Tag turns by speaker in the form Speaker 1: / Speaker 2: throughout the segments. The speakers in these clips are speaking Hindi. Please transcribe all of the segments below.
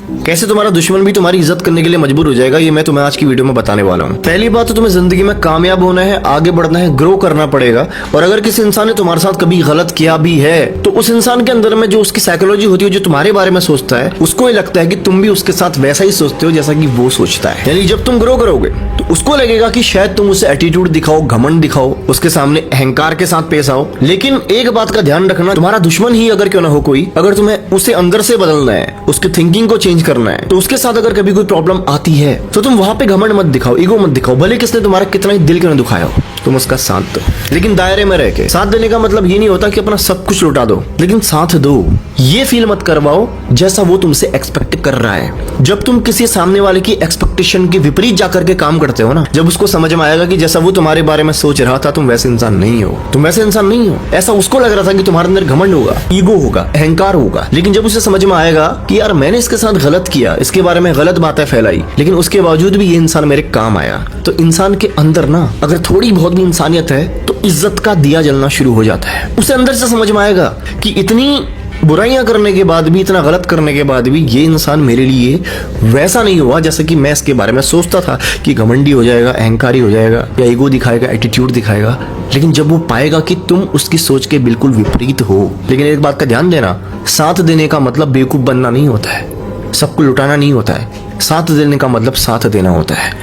Speaker 1: कैसे तुम्हारा दुश्मन भी तुम्हारी इज्जत करने के लिए मजबूर हो जाएगा, ये मैं तुम्हें आज की वीडियो में बताने वाला हूँ। पहली बात तो तुम्हें जिंदगी में कामयाब होना है, आगे बढ़ना है, ग्रो करना पड़ेगा। और अगर किसी इंसान ने तुम्हारे साथ कभी गलत किया भी है तो उस इंसान के अंदर में जो उसकी साइकोलॉजी होती है, जो तुम्हारे बारे में सोचता है, उसको ये लगता है कि तुम भी उसके साथ वैसा ही सोचते हो जैसा कि वो सोचता है। यानी जब तुम ग्रो करोगे तो उसको लगेगा कि शायद तुम उसे एटीट्यूड दिखाओ, घमंड दिखाओ, उसके सामने अहंकार के साथ पेश आओ। लेकिन एक बात का ध्यान रखना, तुम्हारा दुश्मन ही अगर क्यों ना हो कोई, अगर तुम्हें उसे अंदर से बदलना है, उसकी थिंकिंग को चेंज करना है, तो उसके साथ अगर कभी कोई प्रॉब्लम आती है तो तुम वहां पे घमंड मत दिखाओ, ईगो मत दिखाओ। भले किसने तुम्हारा कितना ही दिल क्यों ना दुखाया हो, तुम उसका साथ दो, लेकिन दायरे में रह के। साथ देने का मतलब ये नहीं होता कि अपना सब कुछ लुटा दो, लेकिन साथ दो। ये फील मत करवाओ जैसा वो तुमसे एक्सपेक्ट कर रहा है। जब तुम किसी सामने वाले की एक्सपेक्टेशन के विपरीत जाकर के काम करते हो ना, जब उसको समझ में आएगा कि जैसा वो तुम्हारे बारे में सोच रहा था तुम वैसे इंसान नहीं हो, तुम वैसे इंसान नहीं हो। ऐसा उसको लग रहा था कि तुम्हारे अंदर घमंड होगा, ईगो होगा, अहंकार होगा, लेकिन जब उसे समझ में आएगा कि यार मैंने इसके साथ गलत किया, इसके बारे में गलत बातें फैलाई, लेकिन उसके बावजूद भी ये इंसान मेरे काम आया, तो इंसान के अंदर ना अगर थोड़ी बहुत भी इंसानियत है तो इज्जत का दिया जलना शुरू हो जाता है। उसे अंदर से समझ में आएगा कि इतनी बुराइयां करने के बाद भी, इतना गलत करने के बाद भी ये इंसान मेरे लिए वैसा नहीं हुआ जैसे कि मैं इसके बारे में सोचता था कि घमंडी हो जाएगा, अहंकारी हो जाएगा, या ईगो दिखाएगा, एटीट्यूड दिखाएगा। लेकिन जब वो पाएगा कि तुम उसकी सोच के बिल्कुल विपरीत हो। लेकिन एक बात का ध्यान देना, साथ देने का मतलब बेवकूफ बनना नहीं होता है, सबको लुटाना नहीं होता है। साथ देने का मतलब साथ देना होता है।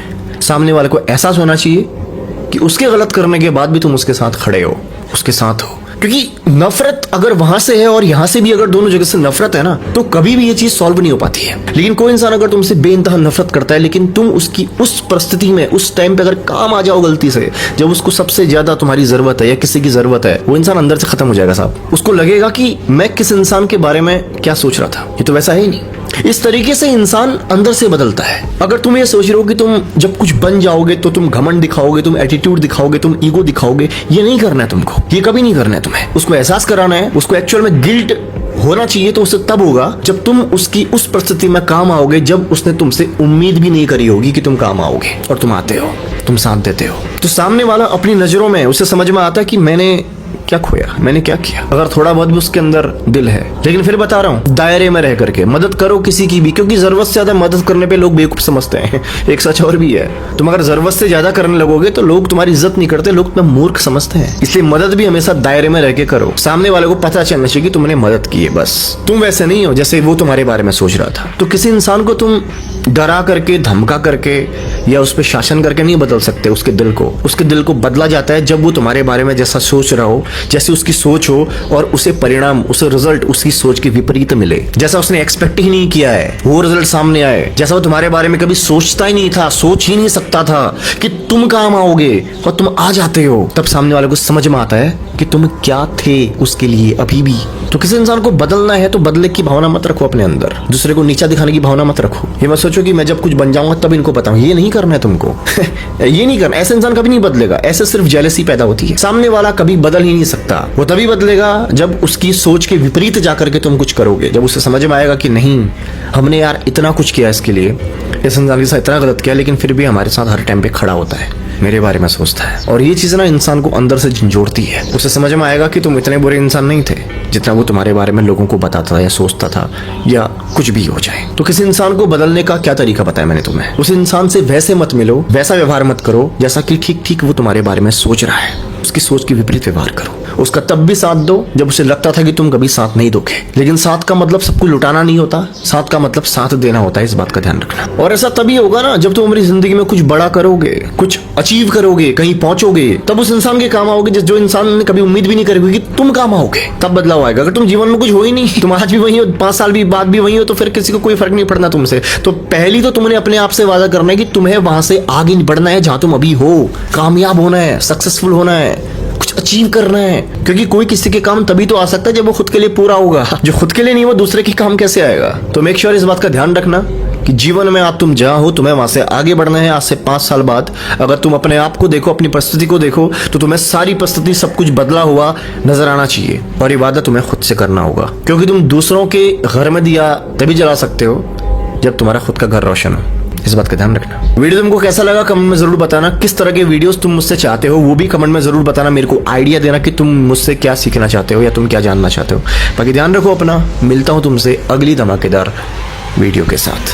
Speaker 1: सामने वाले को एहसास होना चाहिए कि उसके गलत करने के बाद भी तुम उसके साथ खड़े हो, उसके साथ हो। क्योंकि नफरत अगर वहां से है और यहां से भी अगर दोनों जगह से नफरत है ना, तो कभी भी ये चीज सॉल्व नहीं हो पाती है। लेकिन कोई इंसान अगर तुमसे बेइंतहा नफरत करता है, लेकिन तुम उसकी उस परिस्थिति में, उस टाइम पे अगर काम आ जाओ गलती से, जब उसको सबसे ज्यादा तुम्हारी जरूरत है या किसी की जरूरत है, वो इंसान अंदर से खत्म हो जाएगा साहब। उसको लगेगा कि मैं किस इंसान के बारे में क्या सोच रहा था, ये तो वैसा है ही नहीं। इस तरीके से इंसान अंदर से बदलता है। अगर तुम ये सोच रहे हो कि तुम जब कुछ बन जाओगे तो तुम घमंड दिखाओगे, तुम एटीट्यूड दिखाओगे, तुम ईगो दिखाओगे, ये नहीं करना है तुमको, ये कभी नहीं करना है तुम्हें। उसको एहसास कराना है, उसको एक्चुअल में गिल्ट होना चाहिए, तो उसे तब होगा जब तुम उसकी उस परिस्थिति में काम आओगे जब उसने तुमसे उम्मीद भी नहीं करी होगी कि तुम काम आओगे, और तुम आते हो, तुम साथ देते हो। तो सामने वाला अपनी नजरों में, उसे समझ में आता है कि मैंने क्या खोया, मैंने क्या किया। अगर थोड़ा बहुत भी उसके अंदर दिल है, लेकिन फिर बता रहा हूँ, दायरे में रह करके मदद करो किसी की भी, क्योंकि जरूरत से ज्यादा मदद करने पे लोग बेवकूफ समझते हैं। एक सच और भी है, तुम अगर जरूरत से ज्यादा करने लगोगे तो लोग तुम्हारी इज्जत नहीं करते, लोग तुम्हें मूर्ख समझते हैं। इसलिए मदद भी हमेशा दायरे में रह के करो। सामने वाले को पता चलना चाहिए कि तुमने मदद की है, बस तुम वैसे नहीं हो जैसे वो तुम्हारे बारे में सोच रहा था। तो किसी इंसान को तुम डरा करके, धमका करके या उस पर शासन करके नहीं बदल सकते उसके दिल को। उसके दिल को बदला जाता है जब वो तुम्हारे बारे में जैसा सोच रहा हो, जैसे उसकी सोच हो, और उसे परिणाम, उसे रिजल्ट उसकी सोच के विपरीत मिले, जैसा उसने एक्सपेक्ट ही नहीं किया है वो रिजल्ट सामने आए, जैसा वो तुम्हारे बारे में कभी सोचता ही नहीं था, सोच ही नहीं सकता था कि तुम काम आओगे, और तुम आ जाते हो। तब सामने वाले को समझ में आता है कि तुम क्या थे उसके लिए अभी भी। तो किसी इंसान को बदलना है तो बदले की भावना मत रखो अपने अंदर, दूसरे को नीचा दिखाने की भावना मत रखो। ये मत सोचो कि मैं जब कुछ बन जाऊंगा तब इनको बताऊं, ये नहीं करना है तुमको। ये नहीं करना। ऐसे इंसान कभी नहीं बदलेगा, ऐसे सिर्फ जेलसी पैदा होती है। सामने वाला कभी बदल ही नहीं सकता, वो तभी बदलेगा जब उसकी सोच के विपरीत जाकर के तुम कुछ करोगे, जब उसे समझ में आएगा कि नहीं, हमने यार इतना कुछ किया इसके लिए, इस इंसान के साथ इतना गलत किया, लेकिन फिर भी हमारे साथ हर टाइम पे खड़ा होता है, मेरे बारे में सोचता है। और ये चीज ना इंसान को अंदर से झंझोड़ती है। उसे समझ में आएगा कि तुम इतने बुरे इंसान नहीं थे जितना वो तुम्हारे बारे में लोगों को बताता था या सोचता था, या कुछ भी हो जाए। तो किसी इंसान को बदलने का क्या तरीका बताया मैंने तुम्हें। उस इंसान से वैसे मत मिलो, वैसा व्यवहार मत करो जैसा कि ठीक ठीक वो तुम्हारे बारे में सोच रहा है। उसकी सोच के विपरीत व्यवहार करो। उसका तब भी साथ दो जब उसे लगता था कि तुम कभी साथ नहीं दोगे। लेकिन साथ का मतलब सबको लुटाना नहीं होता, साथ का मतलब साथ देना होता है, इस बात का ध्यान रखना। और ऐसा तभी होगा ना जब तुम अपनी जिंदगी में कुछ बड़ा करोगे, कुछ अचीव करोगे, कहीं पहुंचोगे, तब उस इंसान के काम आओगे जो इंसान ने कभी उम्मीद भी नहीं करी कि तुम काम आओगे। तब बदलाव आएगा। अगर तुम जीवन में कुछ हो ही नहीं, तुम आज भी वही हो, 5 साल भी बाद भी वही हो, तो फिर किसी को कोई फर्क नहीं पड़ना तुमसे। तो पहली तो तुमने अपने आप से वादा करना है कि तुम्हें वहां से आगे बढ़ना है जहां तुम अभी हो, कामयाब होना है, सक्सेसफुल होना है, कुछ अचीव करना है। क्योंकि कोई किसी के काम तभी तो आ सकता है जब वो खुद के लिए पूरा होगा। जो खुद के लिए नहीं, वो दूसरे के काम कैसे आएगा। तो मेक श्योर इस बात का ध्यान रखना कि जीवन में आप तुम जहां हो, तुम्हें वहां से आगे बढ़ना है। आज से 5 साल बाद अगर तुम अपने आप को देखो, अपनी परिस्थिति को देखो, तो तुम्हें सारी परिस्थिति, सब कुछ बदला हुआ नजर आना चाहिए। और ये वादा तुम्हें खुद से करना होगा, क्योंकि तुम दूसरों के घर में दिया तभी जला सकते हो जब तुम्हारा खुद का घर रोशन हो। इस बात का ध्यान रखना। वीडियो तुमको कैसा लगा कमेंट में जरूर बताना। किस तरह के वीडियोस तुम मुझसे चाहते हो वो भी कमेंट में जरूर बताना। मेरे को आइडिया देना कि तुम मुझसे क्या सीखना चाहते हो या तुम क्या जानना चाहते हो। बाकी ध्यान रखो अपना। मिलता हूं तुमसे अगली धमाकेदार वीडियो के साथ।